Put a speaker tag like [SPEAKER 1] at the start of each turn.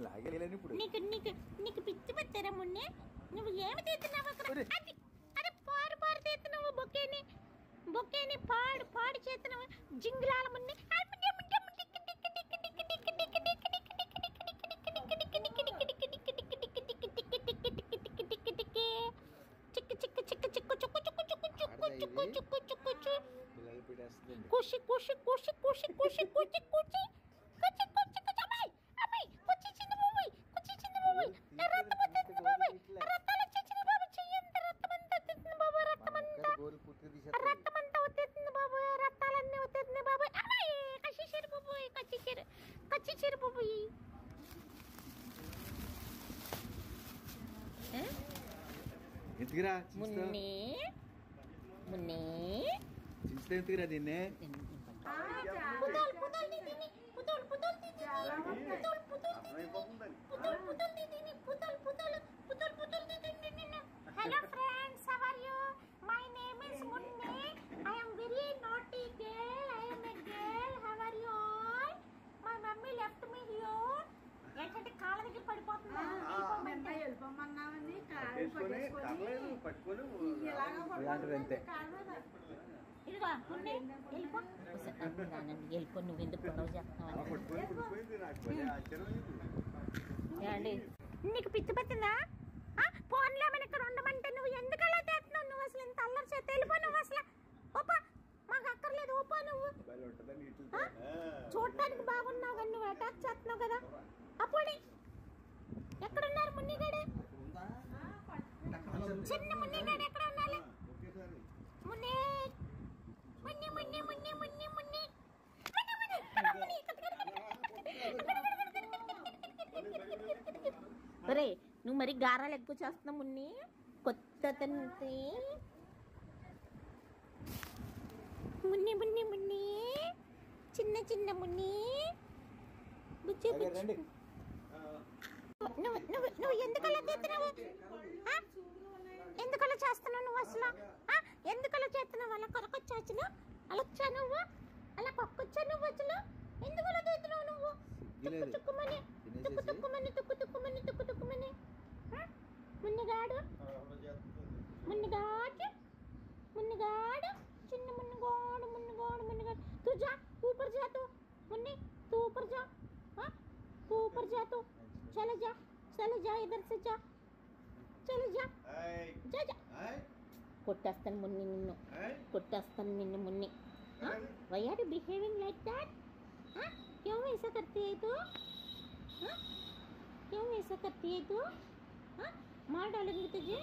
[SPEAKER 1] లాగలేని ఇప్పుడు
[SPEAKER 2] నీకు నీకు నీకు పిచ్చి పచ్చారా మున్నే నువ్వు ఏమి తీస్తున్నావు అక్కడ అది అరే పాడు పాడు తీస్తున్నావు బొక్కేని పాడు పాడు చేస్తున్నావు జింగులాల మున్నే కుషి కుషి కుషి కుషి కుషి కుషి కుషి రక్తమంతా వచ్చేస్తుంది బాబోయ్ రక్తాలన్నీ వచ్చేస్తుంది బాబోయ్ కచ్చిచేరు బాబోయ్ కచ్చిచేరు బాబోయ్
[SPEAKER 1] ఎందుకురా
[SPEAKER 2] మున్నే మున్నే
[SPEAKER 1] చూస్తే ఎందుకురా దీన్నే
[SPEAKER 2] Hello friends, how are you? My name is Munne. I am very naughty girl. I am a girl. How are you all? My mummy left me here. ఏంటంటే కాళ్ళ దగ్గర పడిపోతున్నా
[SPEAKER 3] వెళ్ళిపోమన్నామని
[SPEAKER 2] ఇదిగో వెళ్ళిపో నువ్వు ఎందుకు గొడవ చేస్తున్నావు నీకు పిచ్చి పట్టిందా ఫోన్లో మన ఇక్కడ ఉండమంటే నువ్వు ఎందుకు అలా చేస్తున్నావు నువ్వు అసలు ఇంత అల్లరి చేస్తే వెళ్ళిపో నువ్వు అసలు ఓపా మాకు అక్కర్లేదు ఓపా నువ్వు చూడటానికి బాగున్నావు కానీ నువ్వు అటాక్ చేస్తున్నావు కదా అప్పుడు ఎక్కడున్నారు మున్నిగాడే చిన్న మున్నిగాడు ఎక్కడ ఉండాలి మున్నే మున్ని మున్ని మున్ని మున్ని మున్ని ఒరే నువ్వు మరి గారాలు ఎక్కువ చేస్తున్నావు మున్ని కొత్త తండ్రి మున్ని మున్ని మున్ని చిన్న చిన్న మున్ని బుజ్జి బుజ్జి నువ్వు నువ్వు నువ్వు ఎందుకలా చేస్తున్నావు ఎందుకలా చేస్తున్నావు నువ్వు అసలు ఎందుకలా చేస్తున్నావు అలా కొరకొచ్చాను అలా వచ్చా నువ్వు అలా కొక్కొచ్చా నువ్వు అసలు ఎందుకలా చేస్తున్నావు నువ్వు తుక్కుమని తుక్కుమని తుక్కుమని తుక్కుమని మున్నిగాడు మున్నిగాడు మున్నిగాడు చిన్న మున్నిగాడు మున్నిగాడు మున్నిగాడు తూ जा ऊपर जा तो मुन्नी तू ऊपर जा तू ऊपर जा तो चले जा इधर से जा चले जा जा जा కొట్టేస్తాను మున్ని నిన్ను కొట్టేస్తాను నిన్ను Munni why are you behaving like that क्यों ऐसा करती है तू क्यों ऐसा करती है तू मार डालूंगी तुझे